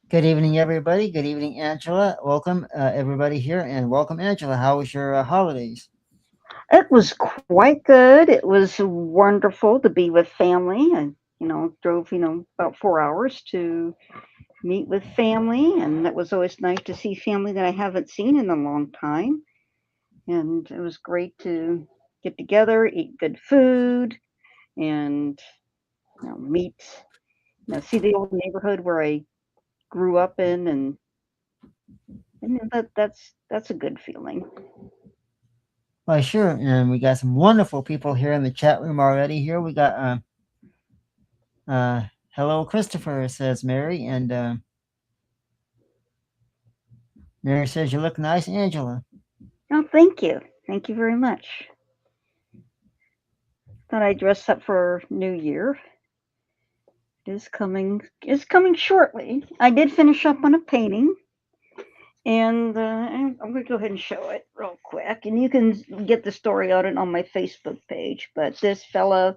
Good evening, everybody. Good evening, Angela. Welcome, everybody here, and welcome, Angela. How was your holidays? It was quite good. It was wonderful to be with family. I, drove, about 4 hours to meet with family, and it was always nice to see family that I haven't seen in a long time. And it was great to get together, eat good food, and meet, see the old neighborhood where I grew up in, and that's a good feeling. Why, sure. And we got some wonderful people here in the chat room already. Here we got hello, Christopher, says Mary, and Mary says you look nice, Angela. Oh, thank you. Thank you very much. Thought I'd dress up for New Year. Is coming shortly. I did finish up on a painting, and I'm going to go ahead and show it real quick. And you can get the story on it on my Facebook page. But this fella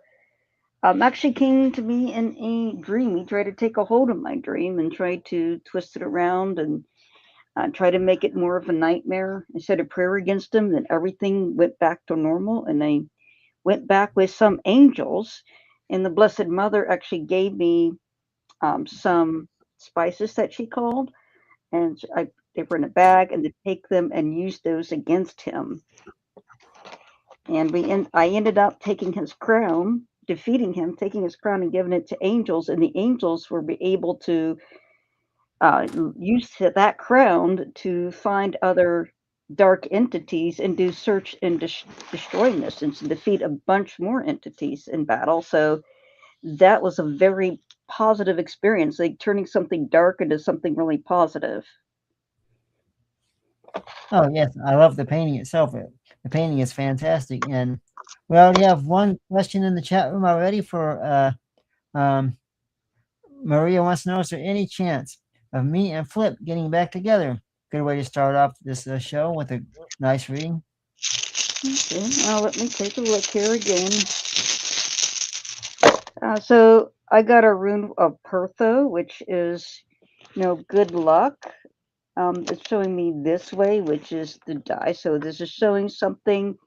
actually came to me in a dream. He tried to take a hold of my dream and tried to twist it around and try to make it more of a nightmare. I said a prayer against him, then everything went back to normal, and I went back with some angels. And the Blessed Mother actually gave me some spices that she called, and they were in a bag, and to take them and use those against him. And I ended up taking his crown, defeating him, taking his crown and giving it to angels, and the angels were able to uh, use that crown to find other dark entities and do search and destroy missions and defeat a bunch more entities in battle. So that was a very positive experience, like turning something dark into something really positive. Oh, yes, I love the painting itself. The painting is fantastic. And we already have one question in the chat room already for Maria wants to know, is there any chance of me and Flip getting back together? Good way to start off this show with a nice reading. Okay, well, let me take a look here again. So I got a rune of Pertho, which is, good luck. It's showing me this way, which is the die. So this is showing something.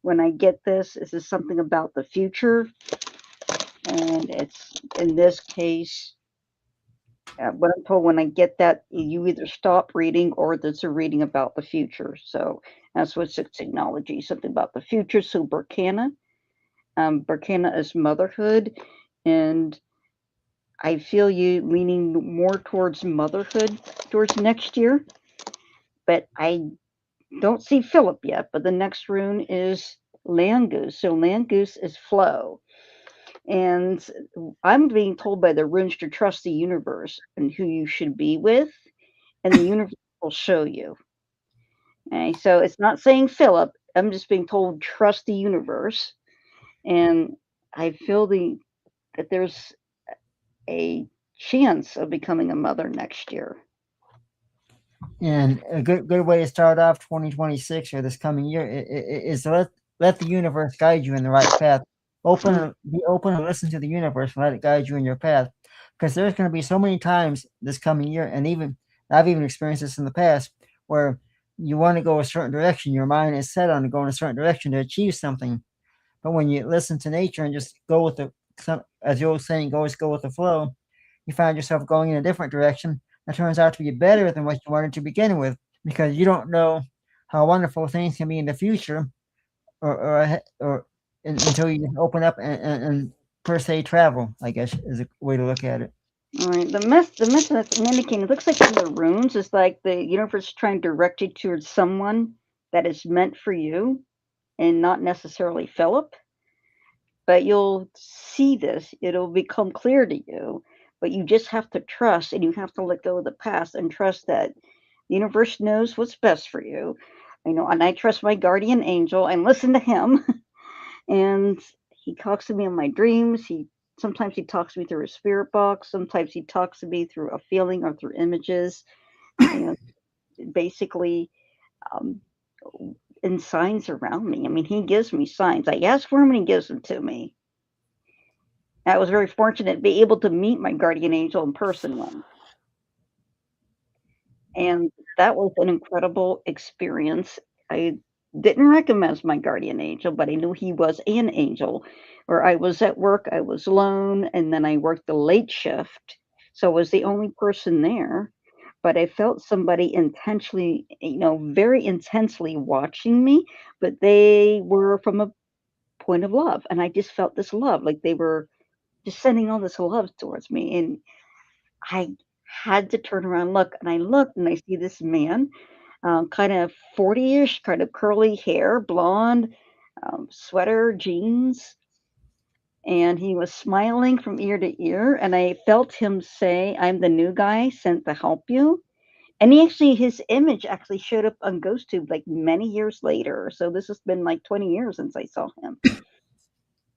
When I get this is something about the future, and it's in this case. What I'm told when I get that, you either stop reading or there's a reading about the future. So that's what it's technology, something about the future. So Burkina is motherhood, and I feel you leaning more towards motherhood towards next year. But I don't see Philip yet. But the next rune is land goose. So land goose is flow. And I'm being told by the runes to trust the universe and who you should be with, and the universe will show you. Okay, so it's not saying Philip. I'm just being told trust the universe, and I feel that there's a chance of becoming a mother next year. And a good way to start off 2026 or this coming year is to let the universe guide you in the right path. Be open and listen to the universe and let it guide you in your path. Because there's going to be so many times this coming year, and even I've even experienced this in the past, where you want to go a certain direction. Your mind is set on going a certain direction to achieve something. But when you listen to nature and just go with as the old saying goes, go with the flow, you find yourself going in a different direction that turns out to be better than what you wanted to begin with, because you don't know how wonderful things can be in the future, or until you just open up and per se travel. I guess is a way to look at it. All right, the mess that's indicating, it looks like in the runes is like the universe trying to direct you towards someone that is meant for you and not necessarily Philip. But you'll see this, it'll become clear to you. But you just have to trust, and you have to let go of the past and trust that the universe knows what's best for you. And I trust my guardian angel and listen to him. And he talks to me in my dreams. He talks to me through a spirit box. Sometimes he talks to me through a feeling or through images. And basically, um, in signs around me. I mean, he gives me signs. I ask for him, and he gives them to me. I was very fortunate to be able to meet my guardian angel in person once. And that was an incredible experience. I didn't recognize my guardian angel, but I knew he was an angel. Where I was at work, I was alone, and then I worked the late shift, so I was the only person there. But I felt somebody intentionally, very intensely watching me, but they were from a point of love, and I just felt this love, like they were just sending all this love towards me, and I had to turn around and look, and I looked, and I see this man, kind of 40-ish, kind of curly hair, blonde, sweater, jeans, and he was smiling from ear to ear, and I felt him say, "I'm the new guy sent to help you." And his image actually showed up on GhostTube like many years later. So this has been like 20 years since I saw him.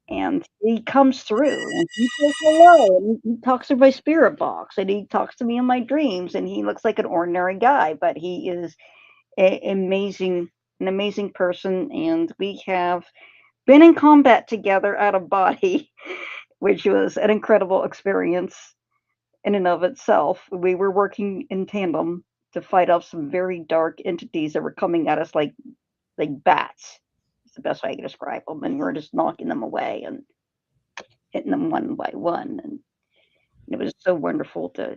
And he comes through and he says hello and he talks through my spirit box and he talks to me in my dreams and he looks like an ordinary guy, but he is an amazing person. And we have been in combat together out of body, which was an incredible experience in and of itself. We were working in tandem to fight off some very dark entities that were coming at us like bats. It's the best way I can describe them, and we are just knocking them away and hitting them one by one. And it was so wonderful to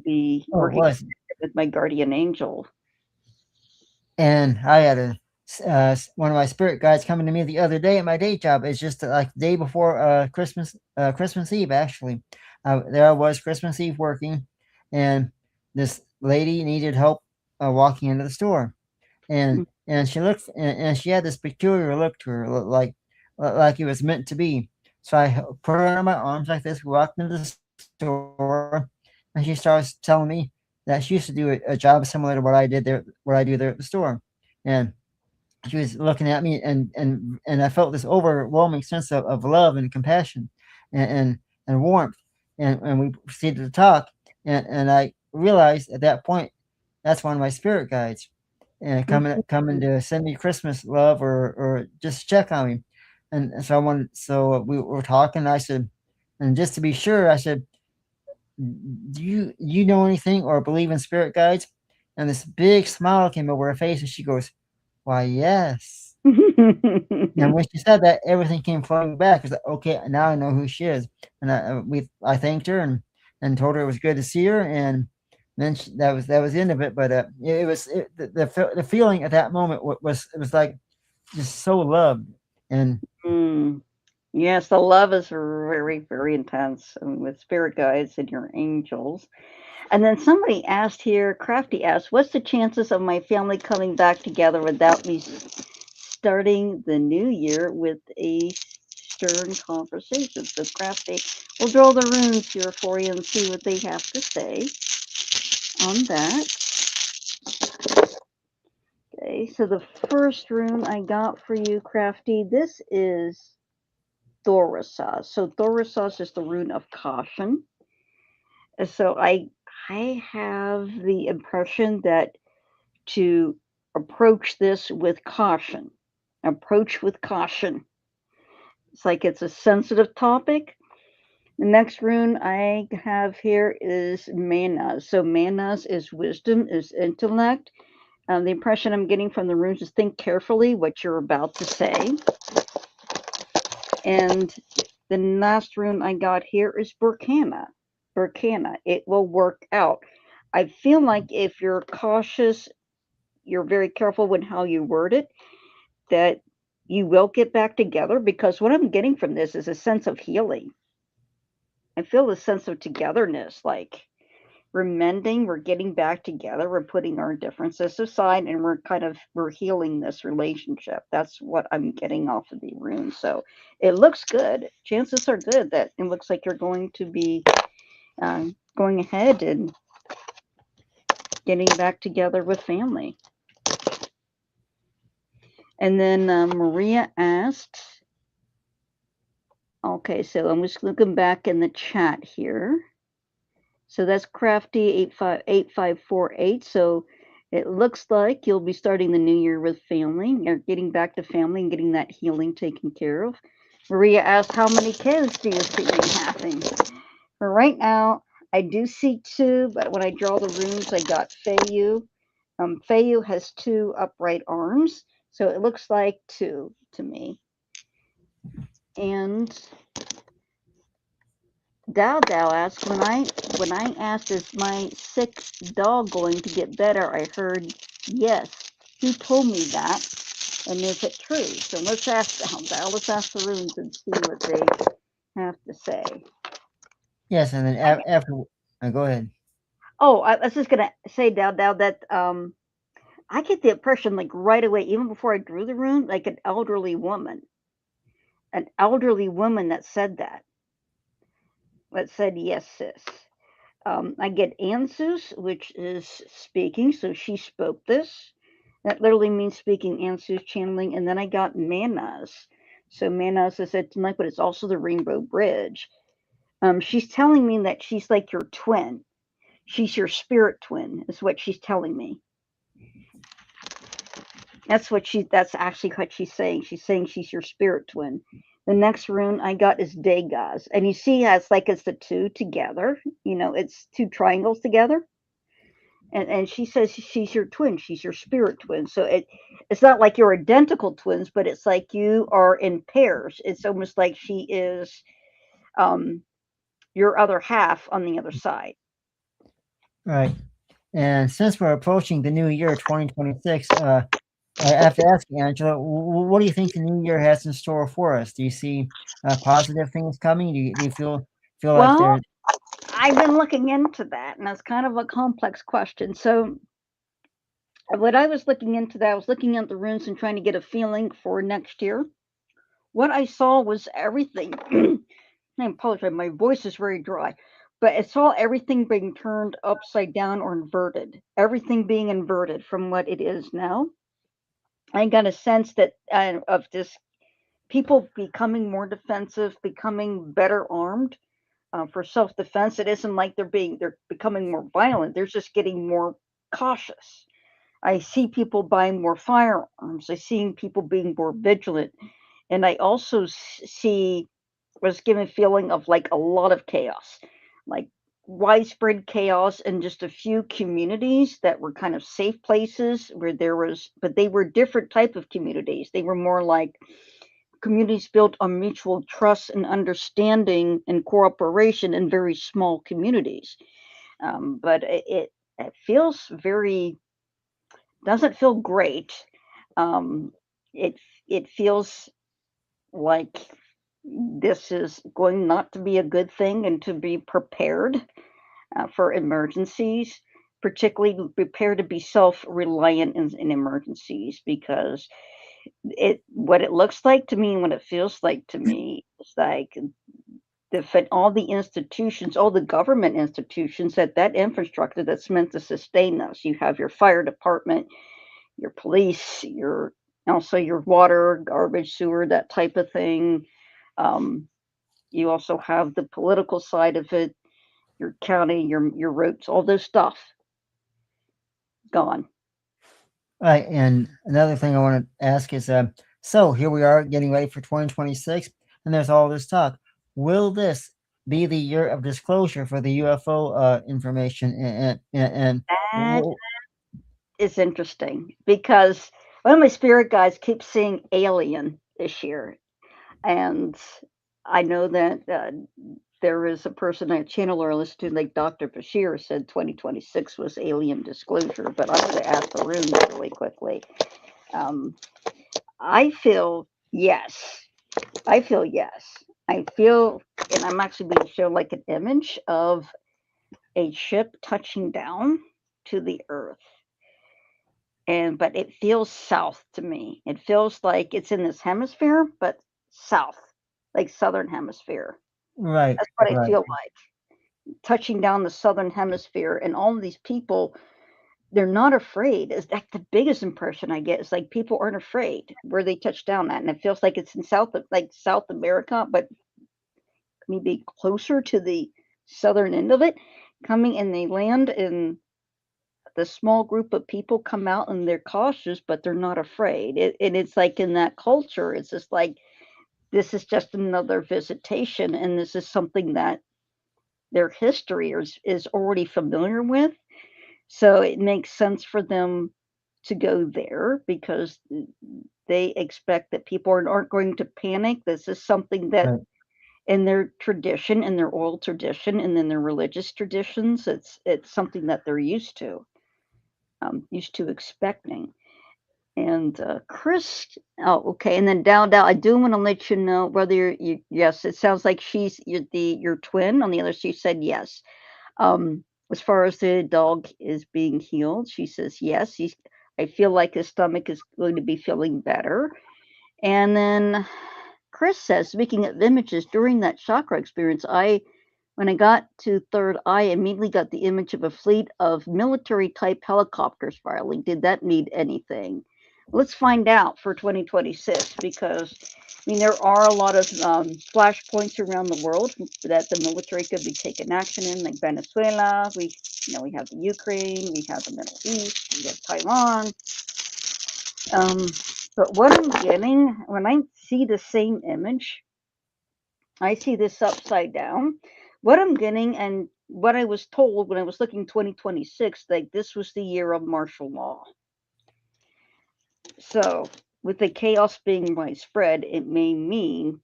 be Oh, it working was. with my guardian angel. And I had one of my spirit guides coming to me the other day at my day job. It's just like the day before Christmas Eve, actually. There I was, Christmas Eve working, and this lady needed help walking into the store. And she looked, and she had this peculiar look to her, like it was meant to be. So I put her on my arms like this, walked into the store, and she starts telling me that she used to do a job similar to what I did there, what I do there at the store. And she was looking at me, and I felt this overwhelming sense of love and compassion and and warmth. And we proceeded to talk, and I realized at that point that's one of my spirit guides, and coming to send me Christmas love or just check on me. And so we were talking. I said, and just to be sure, I said, do you know anything or believe in spirit guides? And this big smile came over her face, and she goes, "Why, yes." And when she said that, everything came flowing back. It's like, okay, now I know who she is. And I thanked her and told her it was good to see her. And then that was the end of it. But it was the feeling at that moment was it was like just so loved. And Yes, the love is very, very intense with spirit guides and your angels. And then somebody asked here, Crafty asked, what's the chances of my family coming back together without me starting the new year with a stern conversation? So Crafty, we'll draw the runes here for you and see what they have to say on that. Okay, so the first rune I got for you, Crafty, this is Thorisas. So Thorisas is the rune of caution. So I have the impression that to approach this with caution. Approach with caution. It's like it's a sensitive topic. The next rune I have here is Manas. So Manas is wisdom, is intellect. The impression I'm getting from the runes is think carefully what you're about to say. And the last rune I got here is Burkana. Burkana. It will work out. I feel like if you're cautious, you're very careful with how you word it, that you will get back together, because what I'm getting from this is a sense of healing. I feel a sense of togetherness, like we're mending, we're getting back together, we're putting our differences aside, and we're healing this relationship. That's what I'm getting off of the rune. So it looks good. Chances are good that it looks like you're going to be going ahead and getting back together with family. And then Maria asked, okay, so I'm just looking back in the chat here. So that's Crafty 8548. So it looks like you'll be starting the new year with family. You're getting back to family and getting that healing taken care of. Maria asked, how many kids do you see me having? For right now, I do see two, but when I draw the runes, I got Feiyu. Feiyu has two upright arms, so it looks like two to me. And Dao Dao asks, when I asked, is my sick dog going to get better? I heard yes. Who told me that? And is it true? So let's ask Dao Dao. Let's ask the runes and see what they have to say. Yes, and then after, go ahead. Oh, I was just gonna say, Dao Dao, that I get the impression, like right away, even before I drew the rune, like an elderly woman that said yes, sis. I get Ansus, which is speaking, so she spoke this. That literally means speaking, Ansus channeling, and then I got Manas. So Manas is at tonight, but it's also the Rainbow Bridge. She's telling me that she's like your twin. She's your spirit twin, is what she's telling me. That's actually what she's saying. She's saying she's your spirit twin. The next rune I got is Dagaz. And you see how it's the two together. It's two triangles together. And she says she's your twin. She's your spirit twin. So it's not like you're identical twins, but it's like you are in pairs. It's almost like she is your other half on the other side. Right. And since we're approaching the new year, 2026, I have to ask you, Angela, what do you think the new year has in store for us? Do you see positive things coming? Do you feel like Well, there? I've been looking into that, and that's kind of a complex question. So, what I was looking into that, I was looking at the runes and trying to get a feeling for next year. What I saw was everything. I apologize, my voice is very dry, but I saw everything being turned upside down or inverted. Everything being inverted from what it is now. I got a sense that of this people becoming more defensive, becoming better armed for self-defense. It isn't like they're becoming more violent. They're just getting more cautious. I see people buying more firearms. I see people being more vigilant, and I also see was given a feeling of like a lot of chaos, like widespread chaos in just a few communities that were kind of safe places where but they were different type of communities. They were more like communities built on mutual trust and understanding and cooperation in very small communities. But it feels very doesn't feel great. Um, it it feels like this is going not to be a good thing, and to be prepared for emergencies, particularly prepared to be self-reliant in emergencies, because what it looks like to me, what it feels like to me, is like all the institutions, all the government institutions, that infrastructure that's meant to sustain us. You have your fire department, your police, also your water, garbage, sewer, that type of thing. Um, you also have the political side of it, your county, your roads, all this stuff gone. Right. And another thing I want to ask is, so here we are getting ready for 2026, and there's all this talk. Will this be the year of disclosure for the UFO information? And That is interesting, because one of my spirit guides keeps saying alien this year, and I know that there is a person, a channeler I listen to, like Dr. Bashir, said 2026 was alien disclosure, but I'm going to ask the runes really quickly. Um, I feel yes. I feel yes. I feel, and I'm actually being shown like an image of a ship touching down to the earth. But it feels south to me. It feels like it's in this hemisphere, but south, like southern hemisphere. right, That's what I right, feel like. Touching down the southern hemisphere, and all of these people, they're not afraid. Is that the biggest impression I get? Is like people aren't afraid where they touch down at, and it feels like it's in South America, but maybe closer to the southern end of it, coming, and they land, and the small group of people come out, and they're cautious, but they're not afraid. And it's like in that culture, it's just like this is just another visitation, and this is something that their history is already familiar with. So it makes sense for them to go there because they expect that people aren't going to panic. This is something that Right. in their tradition, in their oral tradition, and in their religious traditions, it's something that they're used to expecting. And Chris, oh, okay. And then Dow, I do want to let you know whether yes, it sounds like your twin. On the other, she said yes. As far as the dog is being healed, she says yes. I feel like his stomach is going to be feeling better. And then Chris says, speaking of images, during that chakra experience, when I got to third eye, I immediately got the image of a fleet of military type helicopters filing. Did that mean anything? Let's find out for 2026 because I mean there are a lot of flashpoints around the world that the military could be taking action in, like Venezuela. We have the Ukraine, we have the Middle East, we have Taiwan. Um, but what I'm getting when I see the same image, I see this upside down. What I'm getting and what I was told when I was looking 2026, like this was the year of martial law. So, with the chaos being widespread, it may mean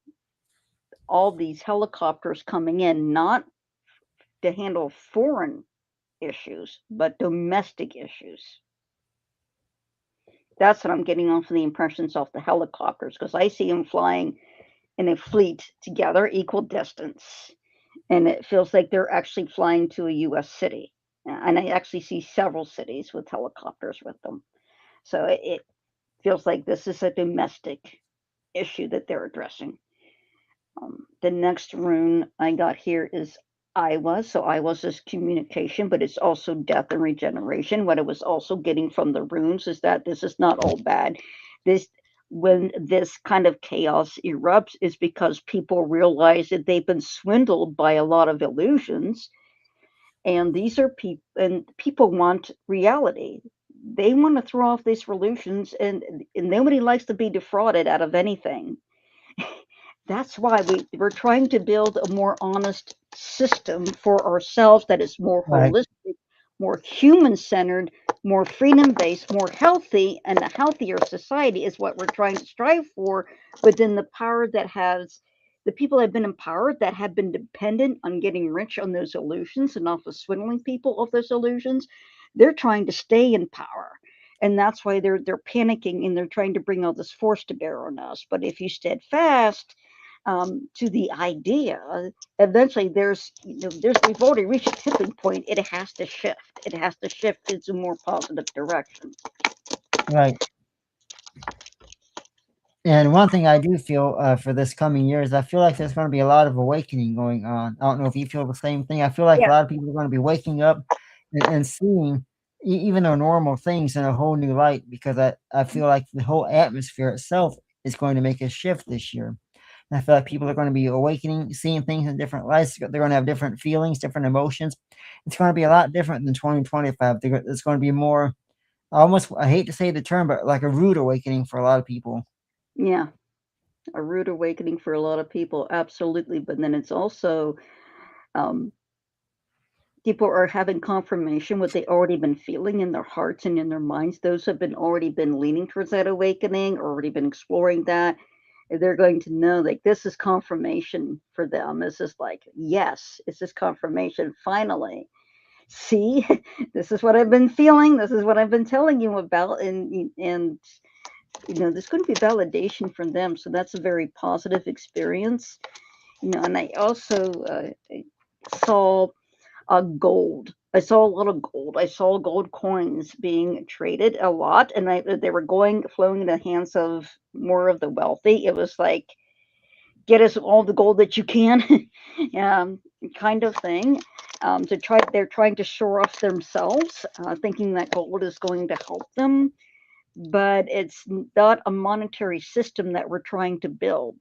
all these helicopters coming in, not to handle foreign issues, but domestic issues. That's what I'm getting off of the impressions off the helicopters, because I see them flying in a fleet together, equal distance. And it feels like they're actually flying to a US city. And I actually see several cities with helicopters with them. So it feels like this is a domestic issue that they're addressing. The next rune I got here is Iwa. So Iwa's is communication, but it's also death and regeneration. What I was also getting from the runes is that this is not all bad. This when this kind of chaos erupts is because people realize that they've been swindled by a lot of illusions, and these are people and people want reality. They want to throw off these illusions, and nobody likes to be defrauded out of anything. That's why we're trying to build a more honest system for ourselves that is more Right. holistic, more human centered, more freedom based, more healthy, and a healthier society is what we're trying to strive for within the power that has the people that have been empowered that have been dependent on getting rich on those illusions and off of swindling people of those illusions. They're trying to stay in power, and that's why they're panicking and they're trying to bring all this force to bear on us. But if you steadfast to the idea, eventually we've already reached a tipping point. It has to shift. It has to shift into a more positive direction. Right. And one thing I do feel for this coming year is I feel like there's going to be a lot of awakening going on. I don't know if you feel the same thing. I feel like a Yeah, lot of people are going to be waking up and seeing even their normal things in a whole new light because I feel like the whole atmosphere itself is going to make a shift this year. And I feel like people are going to be awakening, seeing things in different lights. They're going to have different feelings, different emotions. It's going to be a lot different than 2025. It's going to be more, almost, I hate to say the term, but like a rude awakening for a lot of people. yeah, a rude awakening for a lot of people, absolutely. But then it's also um, people are having confirmation what they already been feeling in their hearts and in their minds. Those have been already been leaning towards that awakening, already been exploring that. They're going to know like this is confirmation for them. This is like, yes, it's this confirmation. Finally, see, this is what I've been feeling. This is what I've been telling you about, and there's going to be validation from them. So that's a very positive experience. And I also saw gold. I saw a lot of gold. I saw gold coins being traded a lot, and they were flowing in the hands of more of the wealthy. It was like, get us all the gold that you can, um, kind of thing. They're trying to shore off themselves, thinking that gold is going to help them, but it's not a monetary system that we're trying to build.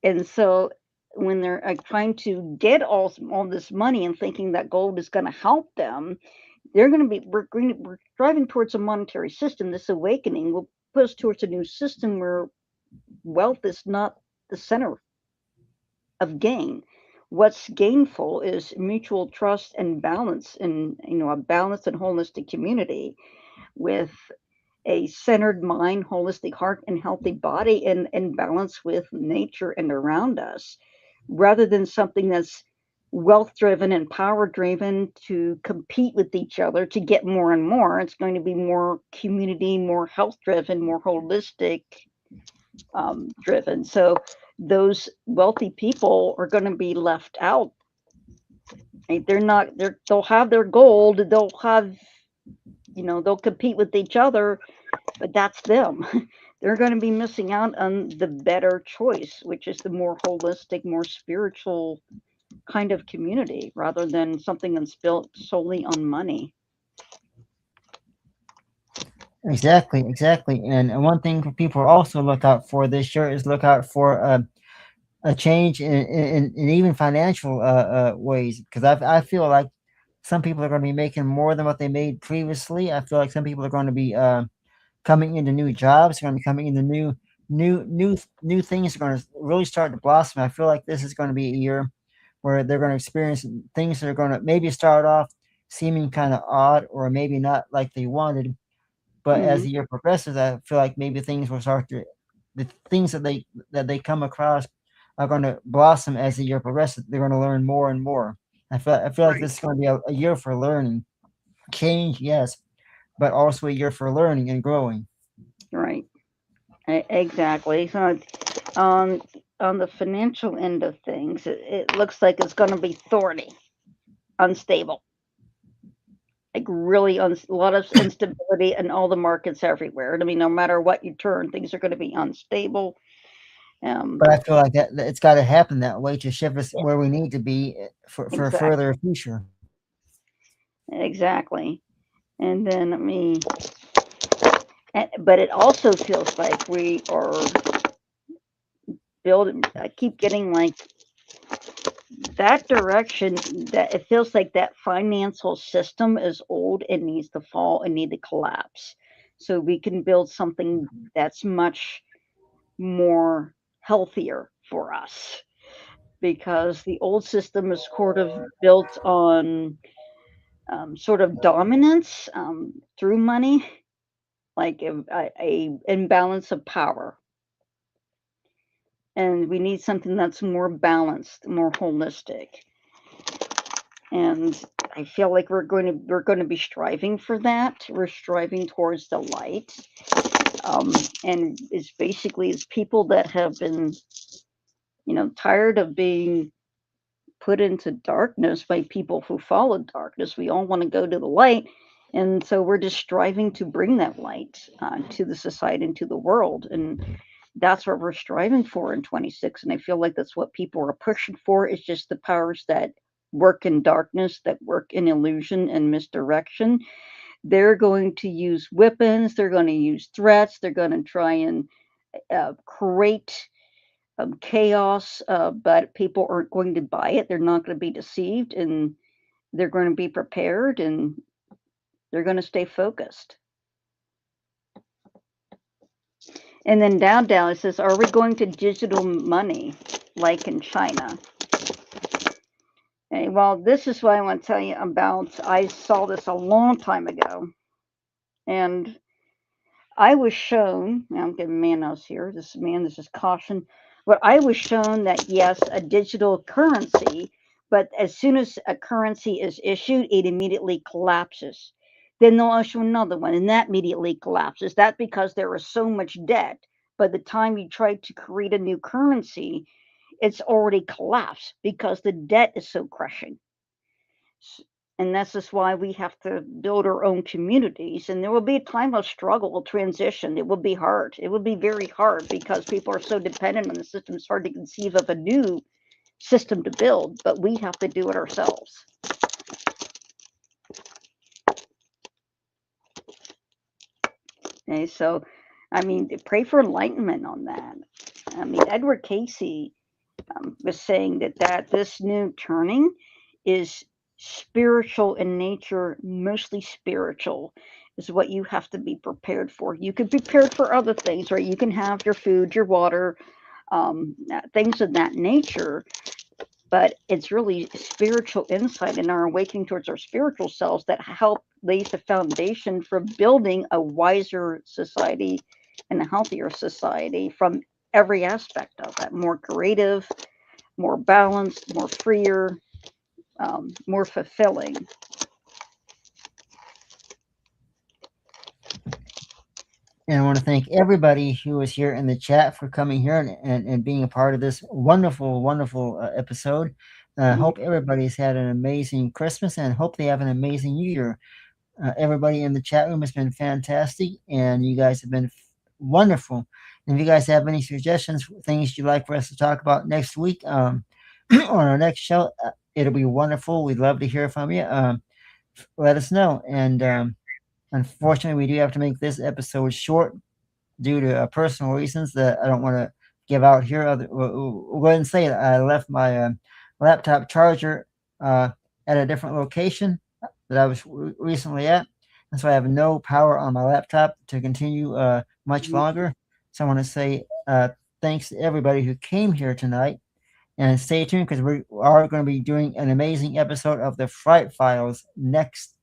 And so when they're trying to get all this money and thinking that gold is going to help them, they're going to be we're driving towards a monetary system. This awakening will put us towards a new system where wealth is not the center of gain. what's gainful is mutual trust and balance, and a balanced and holistic community with a centered mind, holistic heart, and healthy body, and balance with nature and around us, rather than something that's wealth driven and power driven to compete with each other to get more and more. It's going to be more community, more health driven, more holistic driven. So those wealthy people are going to be left out. They're not. They'll have their gold. They'll have. They'll compete with each other, but that's them. They're going to be missing out on the better choice, which is the more holistic, more spiritual kind of community, rather than something that's built solely on money. Exactly. And one thing for people also look out for this year is look out for a change in even financial ways, because I feel like some people are going to be making more than what they made previously. I feel like some people are going to be coming into new jobs, are going to be coming into new things are going to really start to blossom. I feel like this is going to be a year where they're going to experience things that are going to maybe start off seeming kind of odd or maybe not like they wanted, but as Hmm. the year progresses, I feel like maybe things will start to the things that they come across are going to blossom as the year progresses. They're going to learn more and more. I feel like Right. this is going to be a year for learning, change, yes, but also a year for learning and growing. Right. Exactly. So on on the financial end of things, it looks like it's going to be thorny, unstable, like really a lot of instability in all the markets everywhere. I mean, no matter what you turn, things are going to be unstable. Um, But I feel like that it's got to happen that way to shift us yeah, where we need to be for a exactly, further future. exactly. And then but it also feels like we are building. I keep getting like that direction, that it feels like that financial system is old and needs to fall and need to collapse, so we can build something that's much more healthier for us, because the old system is sort of built on sort of dominance through money, like a imbalance of power, and we need something that's more balanced, more holistic. And I feel like we're going to be striving for that. We're striving towards the light, and it's basically it's people that have been tired of being put into darkness by people who follow darkness. We all want to go to the light, and so we're just striving to bring that light to the society and to the world, and that's what we're striving for in 26. And I feel like that's what people are pushing for. It's just the powers that work in darkness, that work in illusion and misdirection. They're going to use weapons, they're going to use threats, they're going to try and create chaos, but people aren't going to buy it. They're not going to be deceived, and they're going to be prepared, and they're going to stay focused. And then down it says, "Are we going to digital money like in China?" Okay, well, this is what I want to tell you about. I saw this a long time ago, and I was shown. Now I'm giving Manos here. This is caution. But I was shown that yes, a digital currency, but as soon as a currency is issued, it immediately collapses. Then they'll issue another one, and that immediately collapses. That's because there is so much debt. By the time you try to create a new currency, it's already collapsed because the debt is so crushing. And this is why we have to build our own communities. And there will be a time of struggle, transition. It will be hard. It will be very hard because people are so dependent on the system. It's hard to conceive of a new system to build, but we have to do it ourselves. Okay, so I mean, pray for enlightenment on that. I mean, Edward Casey was saying that this new turning is spiritual in nature, mostly spiritual, is what you have to be prepared for. You can be prepared for other things, right? You can have your food, your water, things of that nature, but it's really spiritual insight and our awakening towards our spiritual selves that help lays the foundation for building a wiser society and a healthier society from every aspect of it. More creative, more balanced, more freer, more fulfilling. And I want to thank everybody who was here in the chat for coming here and being a part of this wonderful, wonderful episode. Hope everybody's had an amazing Christmas and hope they have an amazing New Year. Everybody in the chat room has been fantastic, and you guys have been wonderful. And if you guys have any suggestions, things you'd like for us to talk about next week on our next show, it'll be wonderful. We'd love to hear from you. Let us know. And unfortunately, we do have to make this episode short due to personal reasons that I don't want to give out here. We'll go ahead and say it. I left my laptop charger at a different location that I was recently at, and so I have no power on my laptop to continue much longer. So I want to say thanks to everybody who came here tonight, and stay tuned because we are going to be doing an amazing episode of the Fright Files next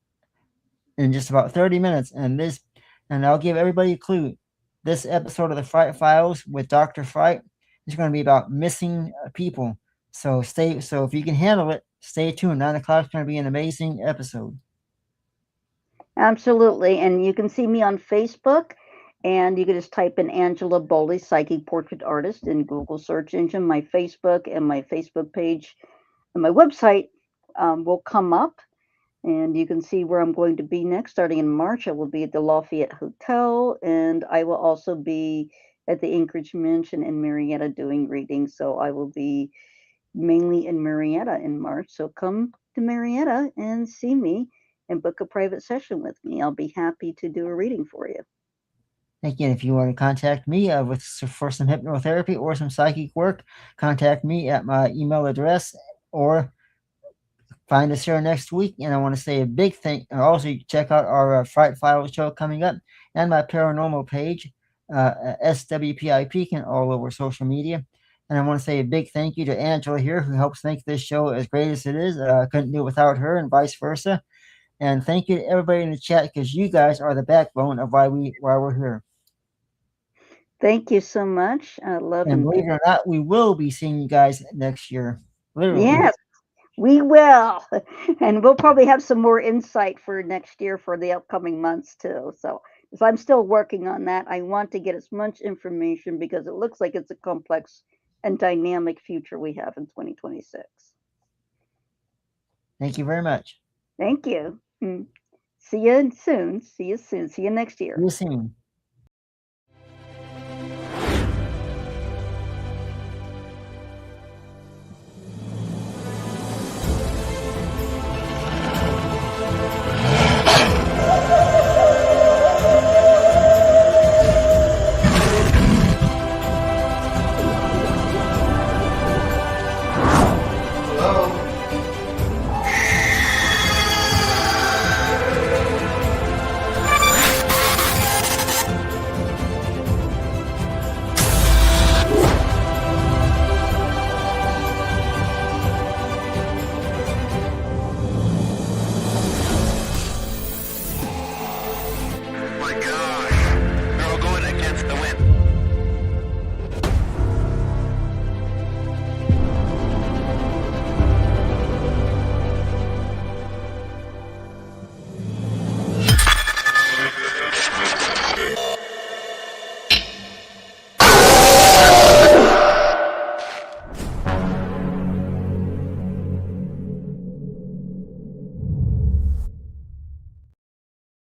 in just about 30 minutes. And I'll give everybody a clue. This episode of the Fright Files with Dr. Fright is going to be about missing people. So if you can handle it, stay tuned. 9 o'clock is going to be an amazing episode. Absolutely. And you can see me on Facebook, and you can just type in Angela Boley, Psychic Portrait Artist, in Google search engine. My Facebook and my Facebook page and my website will come up, and you can see where I'm going to be next. Starting in March, I will be at the Lafayette Hotel, and I will also be at the Anchorage Mansion in Marietta doing readings. So I will be mainly in Marietta in March. So come to Marietta and see me and book a private session with me. I'll be happy to do a reading for you. Again, if you want to contact me for some hypnotherapy or some psychic work, contact me at my email address or find us here next week. And I want to say a big thank. Also, check out our Fright File show coming up and my paranormal page, SWPIP, and all over social media. And I want to say a big thank you to Angela here, who helps make this show as great as it is. I couldn't do it without her, and vice versa. And thank you to everybody in the chat, because you guys are the backbone of why we're here. Thank you so much. I love and believe it or not, we will be seeing you guys next year. Literally. Yes, we will. And we'll probably have some more insight for next year for the upcoming months too. So I'm still working on that. I want to get as much information because it looks like it's a complex and dynamic future we have in 2026. Thank you very much. Thank you. See you soon. See you soon. See you next year. See you soon.